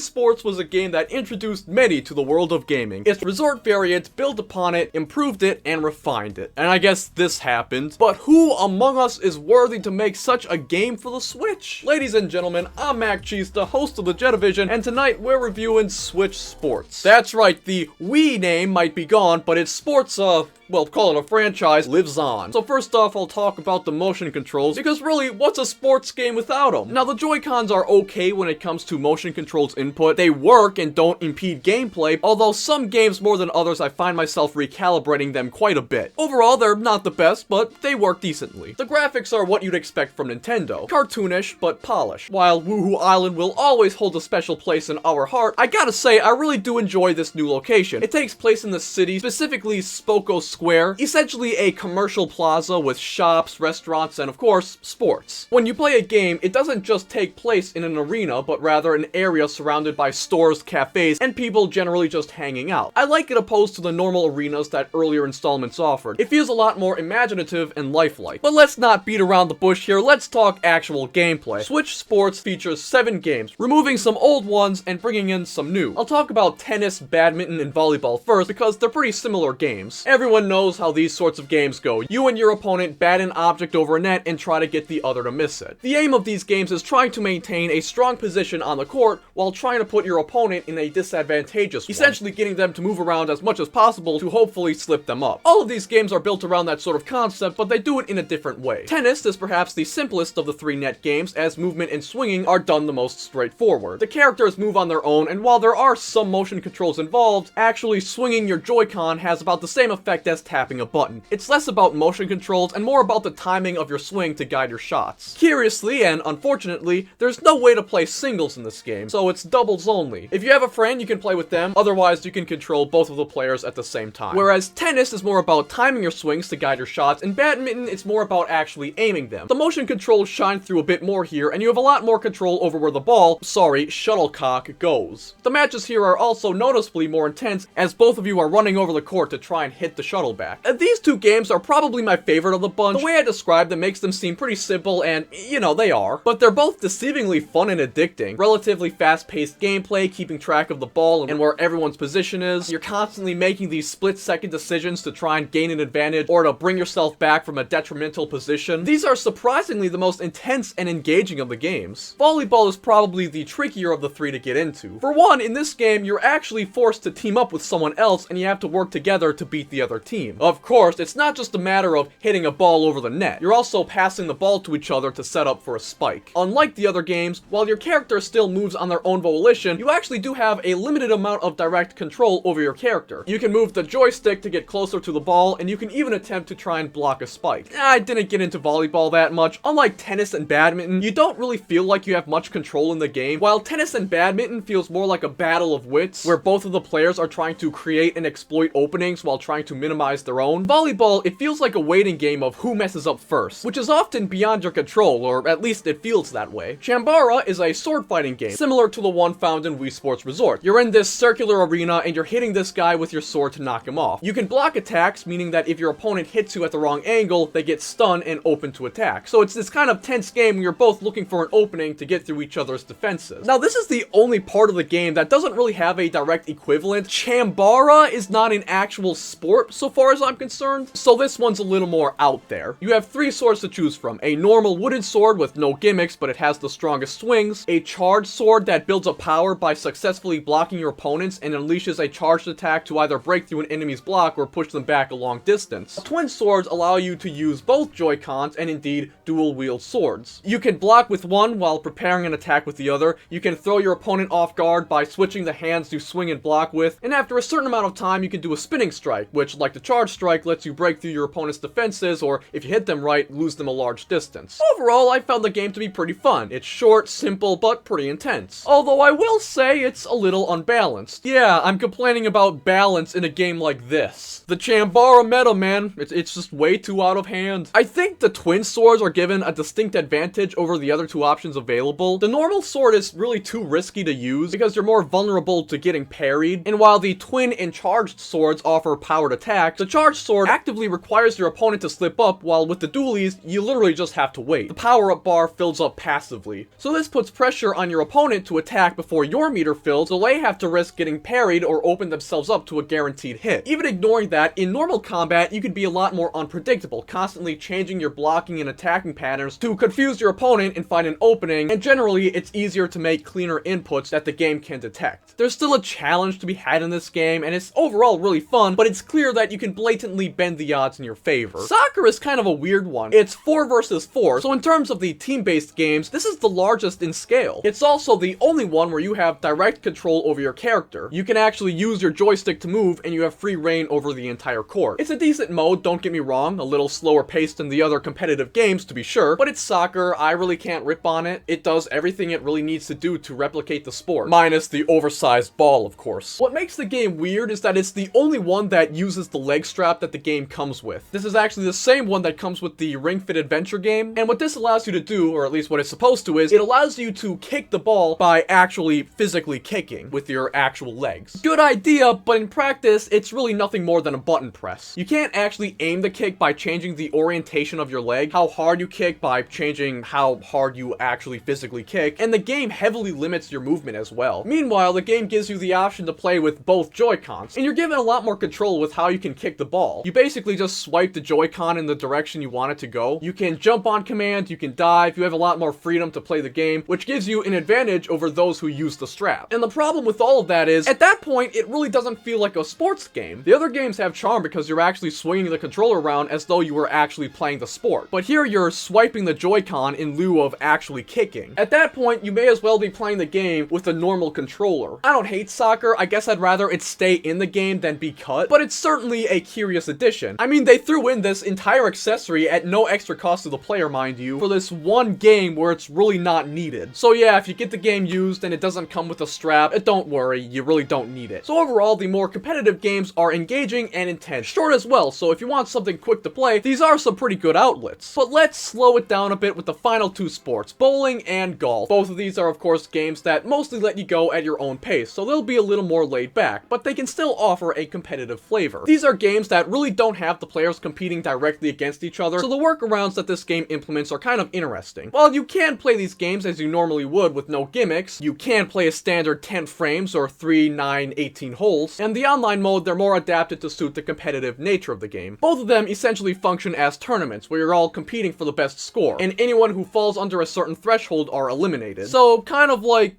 Sports was a game that introduced many to the world of gaming. Its resort variant built upon it, improved it, and refined it. And I guess this happened. But who among us is worthy to make such a game for the Switch? Ladies and gentlemen, I'm Mac Cheese, the host of the Jetavision, and tonight we're reviewing Switch Sports. That's right, the Wii name might be gone, but its sports, well, call it a franchise, lives on. So first off, I'll talk about the motion controls, because really, what's a sports game without them? Now, the Joy-Cons are okay when it comes to motion controls input. They work and don't impede gameplay, although some games more than others I find myself recalibrating them quite a bit. Overall, they're not the best, but they work decently. The graphics are what you'd expect from Nintendo. Cartoonish, but polished. While Woohoo Island will always hold a special place in our heart, I gotta say, I really do enjoy this new location. It takes place in the city, specifically Spoko Square, essentially a commercial plaza with shops, restaurants, and of course, sports. When you play a game, it doesn't just take place in an arena, but rather an area surrounded by stores, cafes, and people generally just hanging out. I like it opposed to the normal arenas that earlier installments offered. It feels a lot more imaginative and lifelike. But let's not beat around the bush here, let's talk actual gameplay. Switch Sports features 7 games, removing some old ones and bringing in some new. I'll talk about tennis, badminton, and volleyball first because they're pretty similar games. Everyone knows how these sorts of games go. You and your opponent bat an object over a net and try to get the other to miss it. The aim of these games is trying to maintain a strong position on the court while trying to put your opponent in a disadvantageous one, essentially getting them to move around as much as possible to hopefully slip them up. All of these games are built around that sort of concept, but they do it in a different way. Tennis is perhaps the simplest of the 3 net games, as movement and swinging are done the most straightforward. The characters move on their own, and while there are some motion controls involved, actually swinging your Joy-Con has about the same effect as tapping a button. It's less about motion controls and more about the timing of your swing to guide your shots. Curiously, and unfortunately, there's no way to play singles in this game, so it's doubles only. If you have a friend, you can play with them, otherwise you can control both of the players at the same time. Whereas tennis is more about timing your swings to guide your shots, and badminton it's more about actually aiming them. The motion controls shine through a bit more here, and you have a lot more control over where the ball, shuttlecock, goes. The matches here are also noticeably more intense, as both of you are running over the court to try and hit the shuttle back. And these 2 games are probably my favorite of the bunch. The way I describe them makes them seem pretty simple, and, you know, they are. But they're both deceivingly fun and addicting. Relatively fast-paced gameplay, keeping track of the ball and where everyone's position is. You're constantly making these split-second decisions to try and gain an advantage, or to bring yourself back from a detrimental position. These are surprisingly the most intense and engaging of the games. Volleyball is probably the trickier of the 3 to get into. For one, in this game, you're actually forced to team up with someone else, and you have to work together to beat the other team. Of course, it's not just a matter of hitting a ball over the net. You're also passing the ball to each other to set up for a spike. Unlike the other games, while your character still moves on their own volition, you actually do have a limited amount of direct control over your character. You can move the joystick to get closer to the ball, and you can even attempt to try and block a spike. I didn't get into volleyball that much. Unlike tennis and badminton, you don't really feel like you have much control in the game. While tennis and badminton feels more like a battle of wits, where both of the players are trying to create and exploit openings while trying to minimize their own, volleyball, it feels like a waiting game of who messes up first, which is often beyond your control, or at least it feels that way. Chambara is a sword fighting game, similar to the one found in Wii Sports Resort. You're in this circular arena and you're hitting this guy with your sword to knock him off. You can block attacks, meaning that if your opponent hits you at the wrong angle, they get stunned and open to attack. So it's this kind of tense game where you're both looking for an opening to get through each other's defenses. Now, this is the only part of the game that doesn't really have a direct equivalent. Chambara is not an actual sport, so far as I'm concerned, so this one's a little more out there. You have 3 swords to choose from. A normal wooden sword with no gimmicks, but it has the strongest swings. A charged sword that builds up power by successfully blocking your opponents and unleashes a charged attack to either break through an enemy's block or push them back a long distance. Twin swords allow you to use both Joy-Cons and indeed dual-wield swords. You can block with one while preparing an attack with the other. You can throw your opponent off guard by switching the hands you swing and block with, and after a certain amount of time you can do a spinning strike, which, like the charge strike, lets you break through your opponent's defenses, or if you hit them right, lose them a large distance. Overall, I found the game to be pretty fun. It's short, simple, but pretty intense. Although I will say it's a little unbalanced. Yeah, I'm complaining about balance in a game like this. The Chambara meta, man, it's just way too out of hand. I think the twin swords are given a distinct advantage over the other 2 options available. The normal sword is really too risky to use because you're more vulnerable to getting parried, and while the twin and charged swords offer powered attacks, attack. The charged sword actively requires your opponent to slip up, while with the dualies, you literally just have to wait. The power-up bar fills up passively. So this puts pressure on your opponent to attack before your meter fills, so they have to risk getting parried or open themselves up to a guaranteed hit. Even ignoring that, in normal combat, you could be a lot more unpredictable, constantly changing your blocking and attacking patterns to confuse your opponent and find an opening, and generally, it's easier to make cleaner inputs that the game can detect. There's still a challenge to be had in this game, and it's overall really fun, but it's clear that you can blatantly bend the odds in your favor. Soccer is kind of a weird one. It's 4 versus 4, so in terms of the team-based games, this is the largest in scale. It's also the only one where you have direct control over your character. You can actually use your joystick to move, and you have free reign over the entire court. It's a decent mode, don't get me wrong, a little slower paced than the other competitive games to be sure, but it's soccer, I really can't rip on it. It does everything it really needs to do to replicate the sport, minus the oversized ball, of course. What makes the game weird is that it's the only one that uses the leg strap that the game comes with. This is actually the same one that comes with the Ring Fit Adventure game, and what this allows you to do, or at least what it's supposed to is, it allows you to kick the ball by actually physically kicking with your actual legs. Good idea, but in practice, it's really nothing more than a button press. You can't actually aim the kick by changing the orientation of your leg, how hard you kick by changing how hard you actually physically kick, and the game heavily limits your movement as well. Meanwhile, the game gives you the option to play with both Joy-Cons, and you're given a lot more control with how you can kick the ball. You basically just swipe the Joy-Con in the direction you want it to go. You can jump on command, you can dive, you have a lot more freedom to play the game, which gives you an advantage over those who use the strap. And the problem with all of that is, at that point, it really doesn't feel like a sports game. The other games have charm because you're actually swinging the controller around as though you were actually playing the sport. But here you're swiping the Joy-Con in lieu of actually kicking. At that point, you may as well be playing the game with a normal controller. I don't hate soccer, I guess I'd rather it stay in the game than be cut, but it's certainly a curious addition. I mean, they threw in this entire accessory at no extra cost to the player, mind you, for this one game where it's really not needed. So yeah, if you get the game used and it doesn't come with a strap, don't worry, you really don't need it. So overall, the more competitive games are engaging and intense. Short as well, so if you want something quick to play, these are some pretty good outlets. But let's slow it down a bit with the final two sports, bowling and golf. Both of these are of course games that mostly let you go at your own pace, so they'll be a little more laid back, but they can still offer a competitive flavor. These are games that really don't have the players competing directly against each other, so the workarounds that this game implements are kind of interesting. While you can play these games as you normally would with no gimmicks, you can play a standard 10 frames or 3, 9, 18 holes, and the online mode, they're more adapted to suit the competitive nature of the game. Both of them essentially function as tournaments, where you're all competing for the best score, and anyone who falls under a certain threshold are eliminated. So, kind of like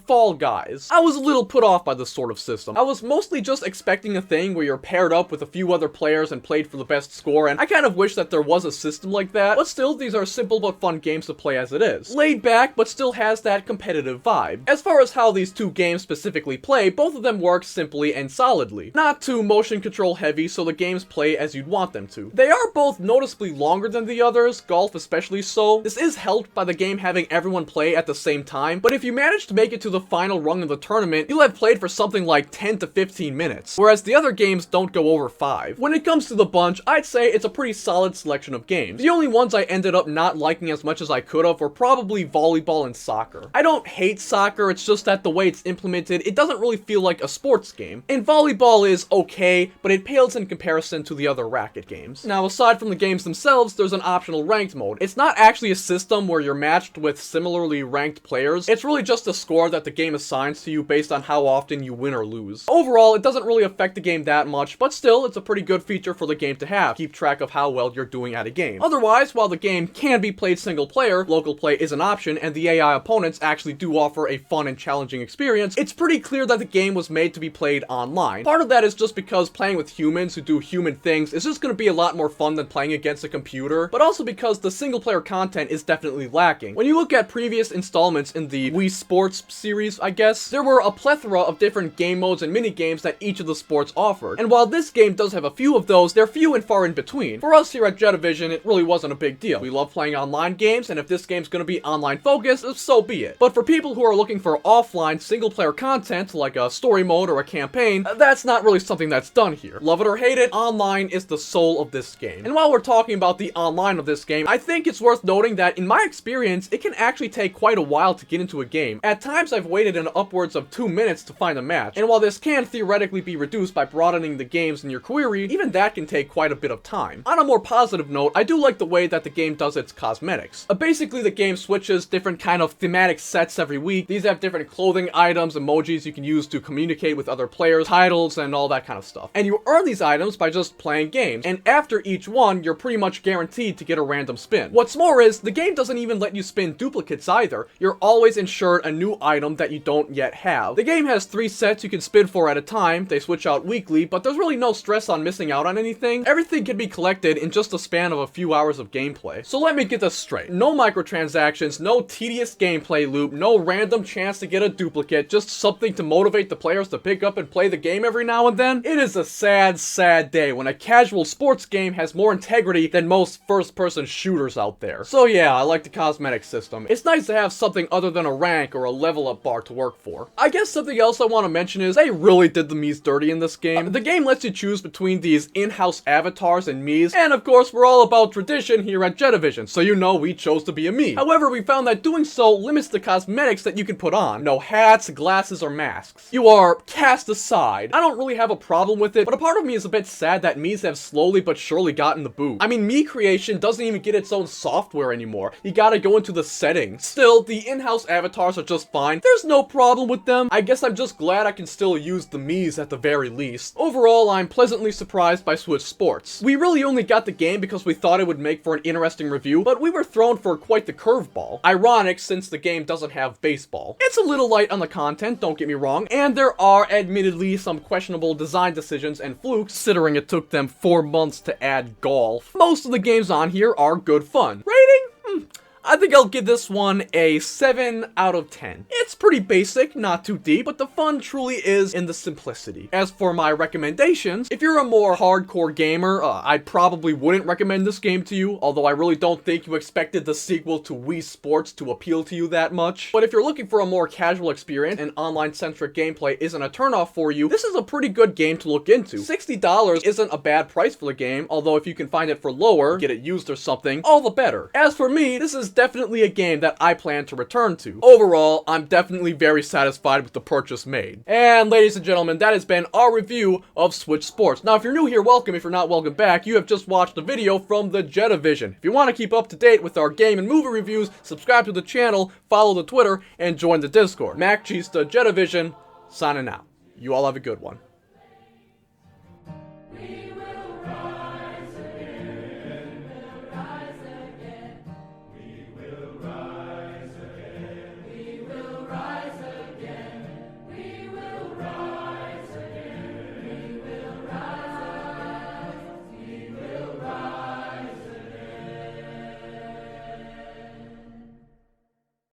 Fall Guys. I was a little put off by this sort of system. I was mostly just expecting a thing where you're paired up with a few other players and played for the best score, and I kind of wish that there was a system like that, but still, these are simple but fun games to play as it is. Laid back, but still has that competitive vibe. As far as how these two games specifically play, both of them work simply and solidly. Not too motion control heavy, so the games play as you'd want them to. They are both noticeably longer than the others, golf especially so. This is helped by the game having everyone play at the same time, but if you manage to make it to the final rung of the tournament, you'll have played for something like 10 to 15 minutes, whereas the other games don't go over 5. When it comes to the bunch, I'd say it's a pretty solid selection of games. The only ones I ended up not liking as much as I could have were probably volleyball and soccer. I don't hate soccer, it's just that the way it's implemented, it doesn't really feel like a sports game. And volleyball is okay, but it pales in comparison to the other racket games. Now, aside from the games themselves, there's an optional ranked mode. It's not actually a system where you're matched with similarly ranked players, it's really just a score that the game assigns to you based on how often you win or lose. Overall, it doesn't really affect the game that much, but still, it's a pretty good feature for the game to have. Keep track of how well you're doing at a game. Otherwise, while the game can be played single player, local play is an option, and the AI opponents actually do offer a fun and challenging experience, it's pretty clear that the game was made to be played online. Part of that is just because playing with humans who do human things is just going to be a lot more fun than playing against a computer, but also because the single player content is definitely lacking. When you look at previous installments in the Wii Sports series, I guess, there were a plethora of different game modes and mini games that each of the sports offered. And while this game does have a few of those, they're few and far in between. For us here at Jetavision, it really wasn't a big deal. We love playing online games, and if this game's gonna be online focused, so be it. But for people who are looking for offline single player content, like a story mode or a campaign, that's not really something that's done here. Love it or hate it, online is the soul of this game. And while we're talking about the online of this game, I think it's worth noting that in my experience, it can actually take quite a while to get into a game. At times, I've waited in upwards of 2 minutes to find a match, and while this can theoretically be reduced by broadening the games in your query, even that can take quite a bit of time. On a more positive note, I do like the way that the game does its cosmetics. Basically, the game switches different kind of thematic sets every week. These have different clothing items, emojis you can use to communicate with other players, titles, and all that kind of stuff. And you earn these items by just playing games, and after each one, you're pretty much guaranteed to get a random spin. What's more is, the game doesn't even let you spin duplicates either. You're always insured a new item that you don't yet have. The game has 3 sets you can spin for at a time. They switch out weekly, but there's really no stress on missing out on anything. Everything can be collected in just a span of a few hours of gameplay. So let me get this straight. No microtransactions, no tedious gameplay loop, no random chance to get a duplicate, just something to motivate the players to pick up and play the game every now and then. It is a sad, sad day when a casual sports game has more integrity than most first-person shooters out there. So yeah, I like the cosmetic system. It's nice to have something other than a rank or a level up bar to work for. I guess something else I want to mention is they really did the Mii's dirty in this game. The game lets you choose between these in-house avatars and Mii's, and of course we're all about tradition here at Jetavision, so you know we chose to be a Mii. However, we found that doing so limits the cosmetics that you can put on. No hats, glasses, or masks. You are cast aside. I don't really have a problem with it, but a part of me is a bit sad that Mii's have slowly but surely gotten the boot. I mean, Mii creation doesn't even get its own software anymore. You gotta go into the settings. Still, the in-house avatars are just fine. There's no problem with them. I guess I'm just glad I can still use the Mii's at the very least. Overall, I'm pleasantly surprised by Switch Sports. We really only got the game because we thought it would make for an interesting review, but we were thrown for quite the curveball. Ironic, since the game doesn't have baseball. It's a little light on the content, don't get me wrong, and there are admittedly some questionable design decisions and flukes, considering it took them 4 months to add golf. Most of the games on here are good fun. Rating? I think I'll give this one a 7 out of 10. It's pretty basic, not too deep, but the fun truly is in the simplicity. As for my recommendations, if you're a more hardcore gamer, I probably wouldn't recommend this game to you, although I really don't think you expected the sequel to Wii Sports to appeal to you that much. But if you're looking for a more casual experience and online-centric gameplay isn't a turnoff for you, this is a pretty good game to look into. $60 isn't a bad price for the game, although if you can find it for lower, get it used or something, all the better. As for me, this is definitely a game that I plan to return to. Overall, I'm definitely very satisfied with the purchase made. And ladies and gentlemen, that has been our review of Switch Sports. Now, if you're new here, welcome. If you're not, welcome back. You have just watched a video from the Jetavision. If you want to keep up to date with our game and movie reviews, subscribe to the channel, follow the Twitter, and join the Discord. Mac Cheese, the Jetavision, signing out. You all have a good one.